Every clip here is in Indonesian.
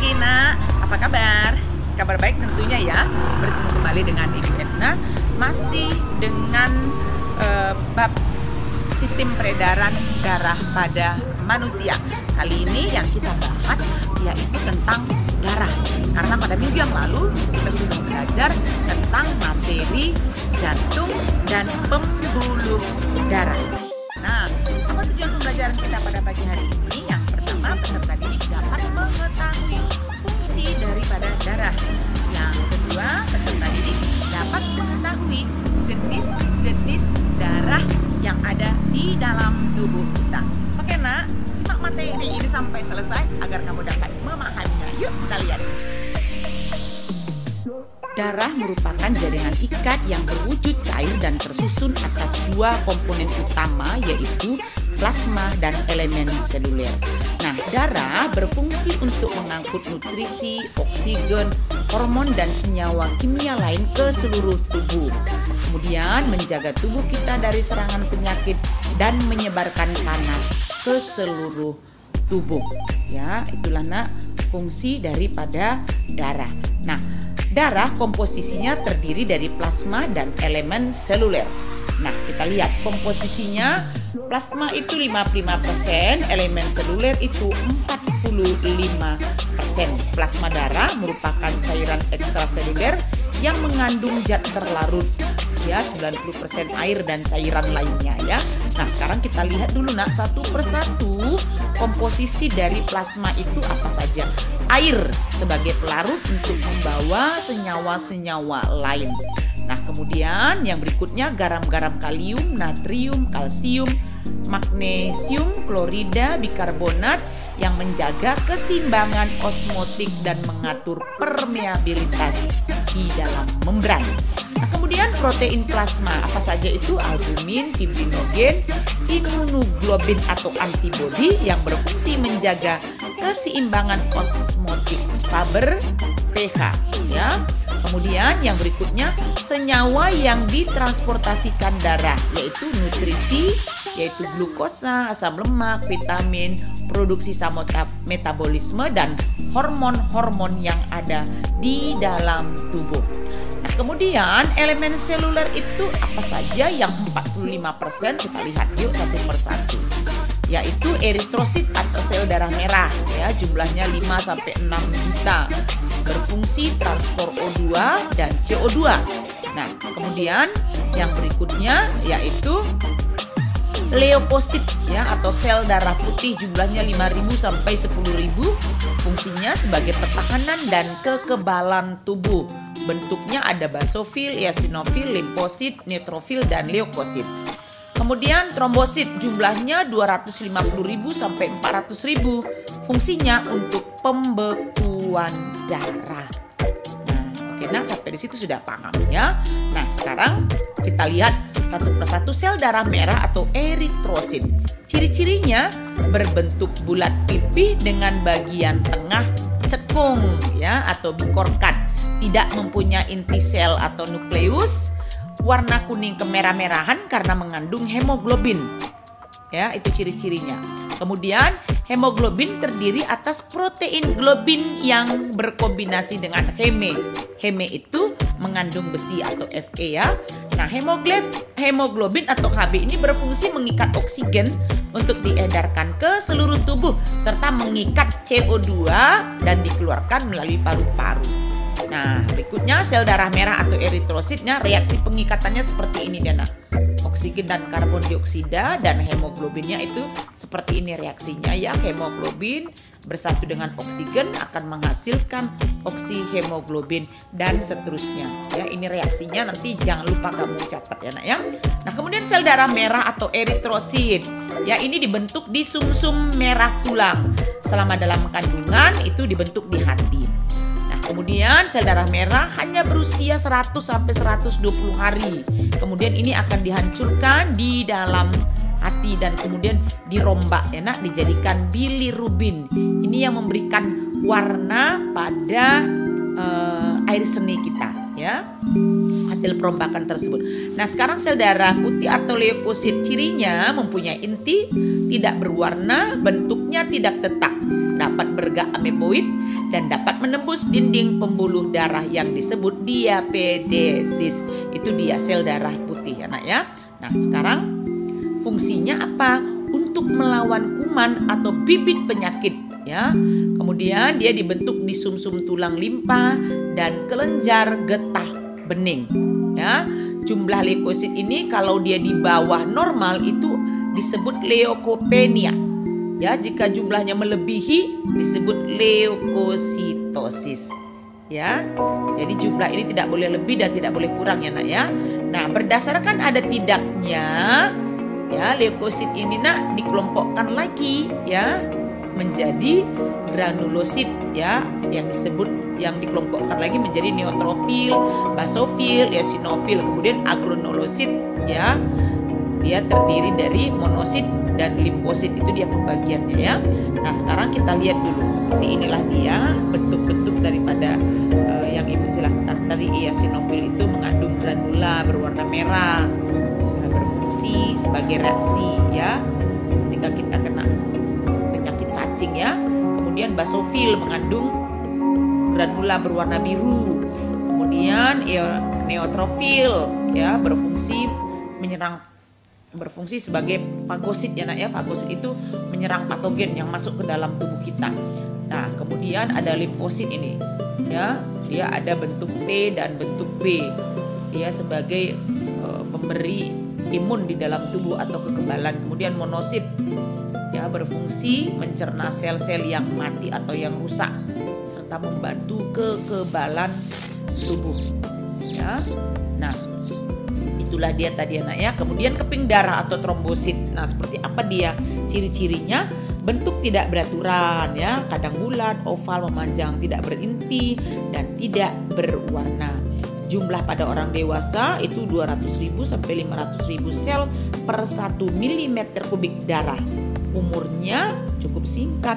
pagi nak, apa kabar? Kabar baik tentunya ya. Bertemu kembali dengan Ibu Edna, masih dengan bab sistem peredaran darah pada manusia. Kali ini yang kita bahas yaitu tentang darah. Karena pada minggu yang lalu kita sudah belajar tentang materi jantung dan pembuluh darah. Nah, apa tujuan pembelajaran kita pada pagi hari ini? Yang pertama, peserta didik dapat mengetahui fungsi daripada darah. Yang kedua, peserta didik dapat mengetahui jenis-jenis darah yang ada di dalam tubuh kita. Oke nak, simak materi ini sampai selesai agar kamu dapat memahaminya. Yuk kita lihat. Darah merupakan jaringan ikat yang berwujud cair dan tersusun atas dua komponen utama, yaitu plasma dan elemen seluler. Nah, darah berfungsi untuk mengangkut nutrisi, oksigen, hormon, dan senyawa kimia lain ke seluruh tubuh. Kemudian menjaga tubuh kita dari serangan penyakit dan menyebarkan panas ke seluruh tubuh. Ya, itulah nak fungsi daripada darah. Nah, darah komposisinya terdiri dari plasma dan elemen seluler. Nah, kita lihat komposisinya. Plasma itu 55%, elemen seluler itu 45%. Plasma darah merupakan cairan ekstraseluler yang mengandung zat terlarut, ya, 90% air dan cairan lainnya ya. Nah, sekarang kita lihat dulu nak satu persatu komposisi dari plasma itu apa saja. Air sebagai pelarut untuk membawa senyawa-senyawa lain. Nah, kemudian yang berikutnya garam-garam kalium, natrium, kalsium, magnesium, klorida, bikarbonat yang menjaga keseimbangan osmotik dan mengatur permeabilitas di dalam membran. Nah, kemudian protein plasma apa saja itu? Albumin, fibrinogen, imunoglobin atau antibodi yang berfungsi menjaga keseimbangan osmotik, Faber, pH ya. Kemudian yang berikutnya senyawa yang ditransportasikan darah, yaitu nutrisi, yaitu glukosa, asam lemak, vitamin, produksi metabolisme, dan hormon-hormon yang ada di dalam tubuh. Nah, kemudian elemen seluler itu apa saja yang 45%? Kita lihat yuk satu persatu. Yaitu eritrosit atau sel darah merah ya, jumlahnya 5-6 juta. Berfungsi transport O2 dan CO2. Nah, kemudian yang berikutnya yaitu leukosit ya, atau sel darah putih, jumlahnya 5.000 sampai 10.000. Fungsinya sebagai pertahanan dan kekebalan tubuh. Bentuknya ada basofil, eosinofil, limfosit, neutrofil, dan leukosit. Kemudian trombosit, jumlahnya 250.000 sampai 400.000. Fungsinya untuk pembekuan darah. Nah, oke, nah sampai di situ sudah paham ya. Nah, sekarang kita lihat satu persatu sel darah merah atau eritrosit. Ciri-cirinya berbentuk bulat pipih dengan bagian tengah cekung ya atau bikorkat. Tidak mempunyai inti sel atau nukleus. Warna kuning kemerah-merahan karena mengandung hemoglobin. Ya, itu ciri-cirinya. Kemudian hemoglobin terdiri atas protein globin yang berkombinasi dengan heme. Heme itu mengandung besi atau Fe ya. Nah, hemoglobin atau Hb ini berfungsi mengikat oksigen untuk diedarkan ke seluruh tubuh serta mengikat CO2 dan dikeluarkan melalui paru-paru. Nah, berikutnya sel darah merah atau eritrositnya reaksi pengikatannya seperti ini Dana. Oksigen dan karbon dioksida dan hemoglobinnya itu seperti ini reaksinya ya. Hemoglobin bersatu dengan oksigen akan menghasilkan oksihemoglobin dan seterusnya. Ya, ini reaksinya nanti jangan lupa kamu catat ya nak ya. Nah, kemudian sel darah merah atau eritrosit. Ya, ini dibentuk di sumsum merah tulang. Selama dalam kandungan itu dibentuk di hati. Kemudian sel darah merah hanya berusia 100 sampai 120 hari. Kemudian ini akan dihancurkan di dalam hati dan kemudian dirombak ya nak, dijadikan bilirubin. Ini yang memberikan warna pada air seni kita. ya, hasil perombakan tersebut. Nah, sekarang sel darah putih atau leukosit cirinya mempunyai inti, tidak berwarna, bentuknya tidak tetap, dapat bergerak ameboid dan dapat menembus dinding pembuluh darah yang disebut diapedesis. Itu dia sel darah putih, anak ya. Nah, sekarang fungsinya apa? Untuk melawan kuman atau bibit penyakit, ya. Kemudian dia dibentuk di sumsum tulang limpa dan kelenjar getah bening, ya. Jumlah leukosit ini kalau dia di bawah normal itu disebut leukopenia, ya. Jika jumlahnya melebihi disebut leukositosis, ya. Jadi jumlah ini tidak boleh lebih dan tidak boleh kurang, ya nak ya. Nah, berdasarkan ada tidaknya, ya, leukosit ini nak dikelompokkan lagi, ya, menjadi granulosit, ya, yang dikelompokkan lagi menjadi neutrofil, basofil, eosinofil, kemudian agranulosit, ya. Dia terdiri dari monosit dan limfosit, itu dia pembagiannya, ya. Nah, sekarang kita lihat dulu seperti inilah dia bentuk-bentuk daripada yang Ibu jelaskan tadi. Eosinofil itu mengandung granula berwarna merah, berfungsi sebagai reaksi, ya, ketika kita kena penyakit cacing, ya. Kemudian basofil mengandung granula berwarna biru. Kemudian neutrofil, ya, berfungsi sebagai fagosit, ya nak ya. Fagosit itu menyerang patogen yang masuk ke dalam tubuh kita. Nah, kemudian ada limfosit ini, ya, dia ada bentuk T dan bentuk B. Dia sebagai pemberi imun di dalam tubuh atau kekebalan. Kemudian monosit, ya, berfungsi mencerna sel-sel yang mati atau yang rusak serta membantu kekebalan tubuh, ya. Nah, itulah dia tadi, anak ya. Kemudian keping darah atau trombosit. Nah, seperti apa dia ciri-cirinya? Bentuk tidak beraturan, ya, kadang bulat, oval, memanjang, tidak berinti dan tidak berwarna. Jumlah pada orang dewasa itu 200.000 sampai 500.000 sel per 1 mm kubik darah. Umurnya cukup singkat,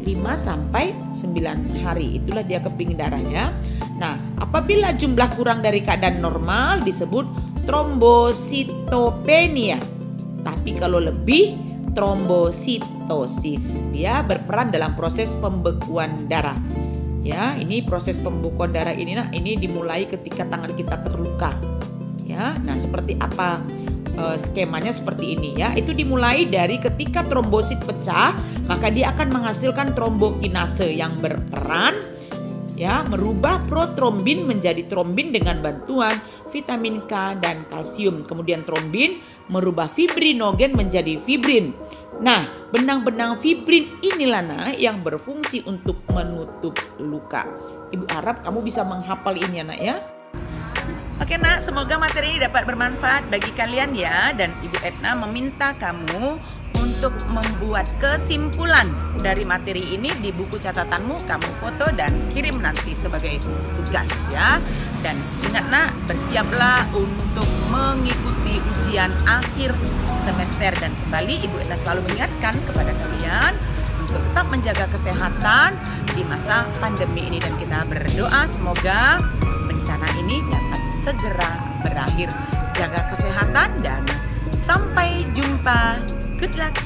5 sampai 9 hari. Itulah dia keping darahnya. Nah, apabila jumlah kurang dari keadaan normal disebut trombositopenia. Tapi kalau lebih, trombositosis. Dia berperan dalam proses pembekuan darah. Ya, ini proses pembekuan darah ini, nah, ini dimulai ketika tangan kita terluka. Ya, nah seperti apa skemanya seperti ini, ya. Itu dimulai dari ketika trombosit pecah, maka dia akan menghasilkan trombokinase yang berperan, ya, merubah protrombin menjadi trombin dengan bantuan vitamin K dan kalsium. Kemudian trombin merubah fibrinogen menjadi fibrin. Nah, benang-benang fibrin inilah yang berfungsi untuk menutup luka. Ibu harap kamu bisa menghafal ini, anak ya. Oke nak, semoga materi ini dapat bermanfaat bagi kalian, ya. Dan Ibu Edna meminta kamu untuk membuat kesimpulan dari materi ini di buku catatanmu, kamu foto dan kirim nanti sebagai tugas, ya. Dan ingat nak, bersiaplah untuk mengikuti ujian akhir semester. Dan kembali Ibu Edna selalu mengingatkan kepada kalian untuk tetap menjaga kesehatan di masa pandemi ini. Dan kita berdoa semoga bencana ini dapat segera berakhir. Jaga kesehatan dan sampai jumpa. Good luck.